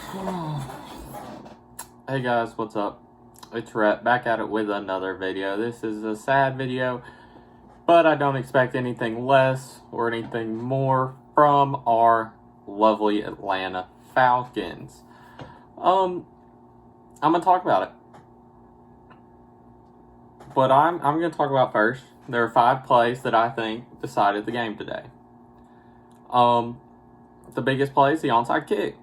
Hey guys, what's up? It's Rhett, back at it with another video. This is a sad video, but I don't expect anything less or anything more from our lovely Atlanta Falcons. I'm gonna talk about it. But I'm gonna talk about first. There are 5 plays that I think decided the game today. The biggest play is the onside kick.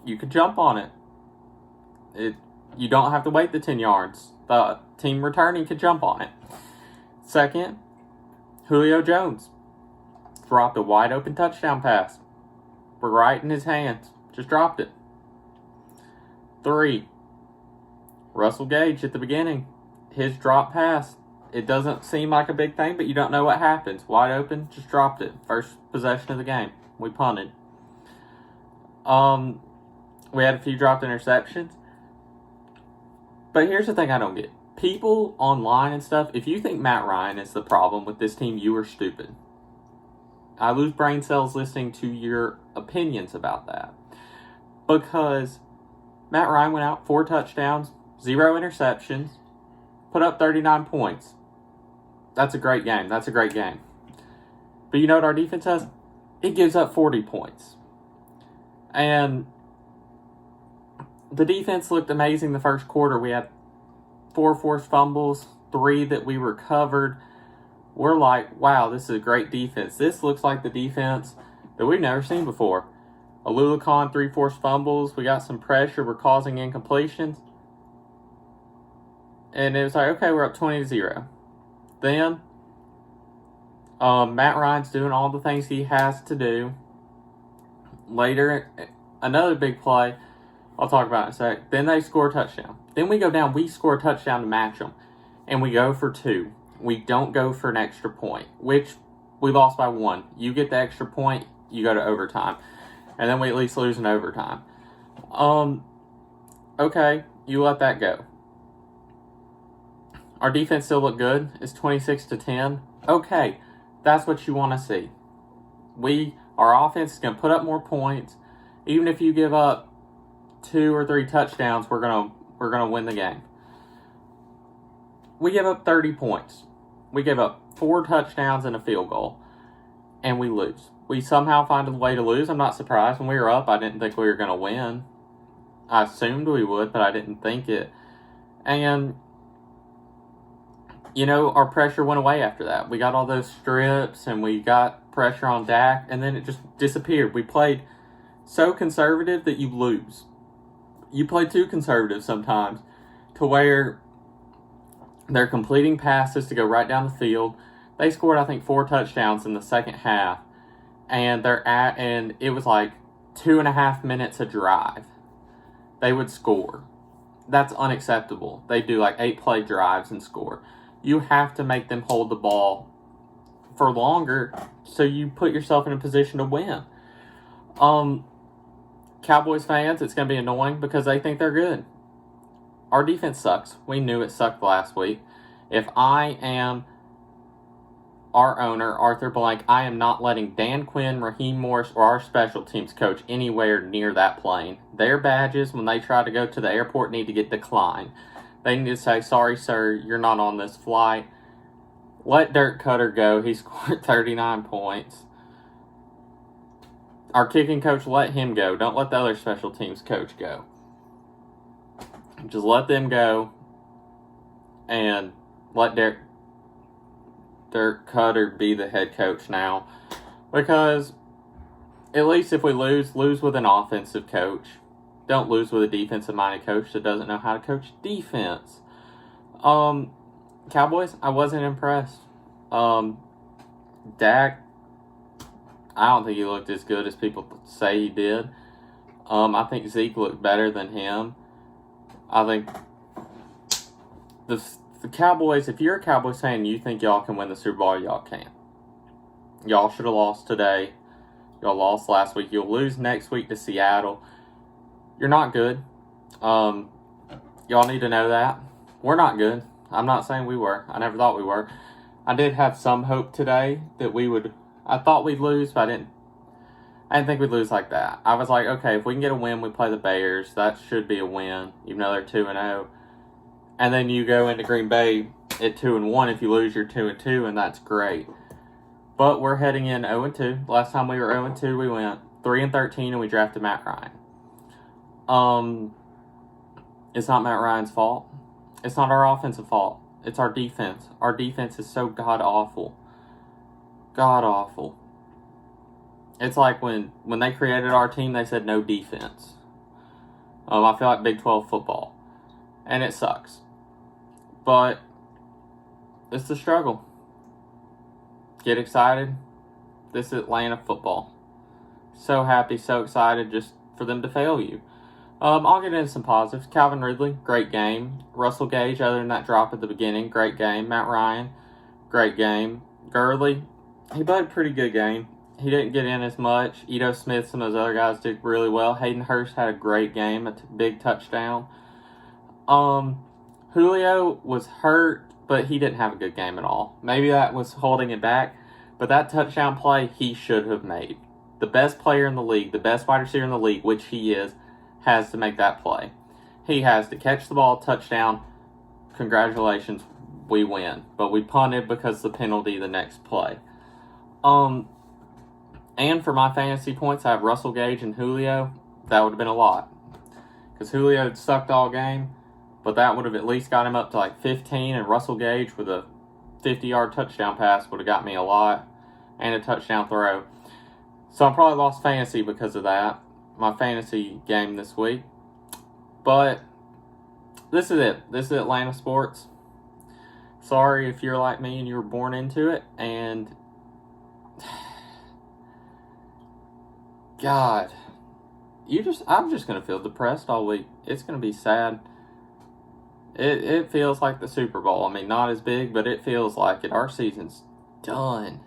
You could jump on it. You don't have to wait the 10 yards. The team returning could jump on it. Second, Julio Jones dropped a wide open touchdown pass. Right in his hands. Just dropped it. 3, Russell Gage at the beginning. His drop pass. It doesn't seem like a big thing, but you don't know what happens. Wide open, just dropped it. First possession of the game. We punted. We had a few dropped interceptions. But here's the thing I don't get. People online and stuff, if you think Matt Ryan is the problem with this team, you are stupid. I lose brain cells listening to your opinions about that. Because Matt Ryan went out 4 touchdowns, 0 interceptions, put up 39 points. That's a great game. That's a great game. But you know what our defense does? It gives up 40 points. And the defense looked amazing the first quarter. We had 4 forced fumbles, 3 that we recovered. We're like, wow, this is a great defense. This looks like the defense that we've never seen before. Alulukan, 3 forced fumbles. We got some pressure. We're causing incompletions. And it was like, okay, we're up 20-0. Then, Matt Ryan's doing all the things he has to do. Later, another big play I'll talk about in a sec. Then they score a touchdown. Then we go down. We score a touchdown to match them. And we go for 2. We don't go for an extra point, which we lost by 1. You get the extra point, you go to overtime. And then we at least lose in overtime. Okay, you let that go. Our defense still looked good. It's 26-10. Okay, that's what you want to see. Our offense is going to put up more points. Even if you give up 2 or 3 touchdowns, we're gonna win the game. We give up 30 points. We give up 4 touchdowns and a field goal, and we lose. We somehow find a way to lose. I'm not surprised. When we were up, I didn't think we were going to win. I assumed we would, but I didn't think it. And you know, our pressure went away after that. We got all those strips, and we got pressure on Dak, and then it just disappeared. We played so conservative that you lose. You play too conservative sometimes to where they're completing passes to go right down the field. They scored, I think, 4 touchdowns in the second half, and it was like 2.5 minutes a drive. They would score. That's unacceptable. They do like 8-play drives and score. You have to make them hold the ball for longer so you put yourself in a position to win. Cowboys fans, it's going to be annoying because they think they're good. Our defense sucks. We knew it sucked last week. If I am our owner, Arthur Blank, I am not letting Dan Quinn, Raheem Morris, or our special teams coach anywhere near that plane. Their badges, when they try to go to the airport, need to get declined. They need to say, sorry, sir, you're not on this flight. Let Dirk Cutter go. He scored 39 points. Our kicking coach, let him go. Don't let the other special teams coach go. Just let them go and let Dirk Cutter be the head coach now. Because at least if we lose with an offensive coach. Don't lose with a defensive-minded coach that doesn't know how to coach defense. Cowboys, I wasn't impressed. Dak, I don't think he looked as good as people say he did. I think Zeke looked better than him. I think the Cowboys, if you're a Cowboys fan and you think y'all can win the Super Bowl, y'all can't. Y'all should have lost today. Y'all lost last week. You'll lose next week to Seattle. You're not good. Y'all need to know that. We're not good. I'm not saying we were. I never thought we were. I did have some hope today that we would. I thought we'd lose, but I didn't think we'd lose like that. I was like, okay, if we can get a win, we play the Bears. That should be a win, even though they're 2-0. And then you go into Green Bay at 2-1. If you lose, you're 2-2, and that's great. But we're heading in 0-2. Last time we were 0-2, we went 3-13, and we drafted Matt Ryan. It's not Matt Ryan's fault. It's not our offensive fault. It's our defense. Our defense is so god-awful. God-awful. It's like when they created our team, they said no defense. I feel like Big 12 football. And it sucks. But it's the struggle. Get excited. This is Atlanta football. So happy, so excited just for them to fail you. I'll get into some positives. Calvin Ridley, great game. Russell Gage, other than that drop at the beginning, great game. Matt Ryan, great game. Gurley, he played a pretty good game. He didn't get in as much. Ito Smith, some of those other guys did really well. Hayden Hurst had a great game, a big touchdown. Julio was hurt, but he didn't have a good game at all. Maybe that was holding it back, but that touchdown play he should have made. The best player in the league, the best wide receiver in the league, which he is, has to make that play. He has to catch the ball, touchdown, congratulations, we win. But we punted because of the penalty the next play. And for my fantasy points, I have Russell Gage and Julio. That would have been a lot. Because Julio had sucked all game, but that would have at least got him up to like 15, and Russell Gage with a 50-yard touchdown pass would have got me a lot, and a touchdown throw. So I probably lost fantasy because of that. My fantasy game this week. But this is it. This is Atlanta sports. Sorry if you're like me and you were born into it. And God, I'm just gonna feel depressed all week. It's gonna be sad. It feels like the Super Bowl. I mean, not as big, but it feels like it. Our season's done.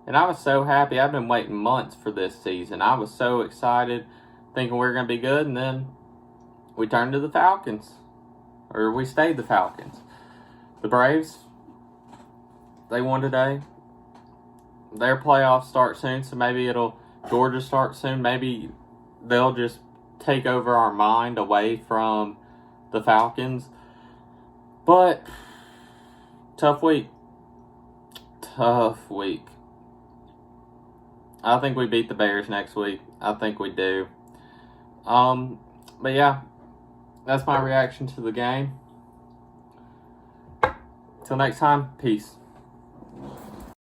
And I was so happy. I've been waiting months for this season. I was so excited, thinking we were going to be good, and then we turned to the Falcons. Or we stayed the Falcons. The Braves, they won today. Their playoffs start soon, so maybe Georgia start soon. Maybe they'll just take over our mind away from the Falcons. But, tough week. Tough week. I think we beat the Bears next week. I think we do. But yeah, that's my reaction to the game. Till next time, peace.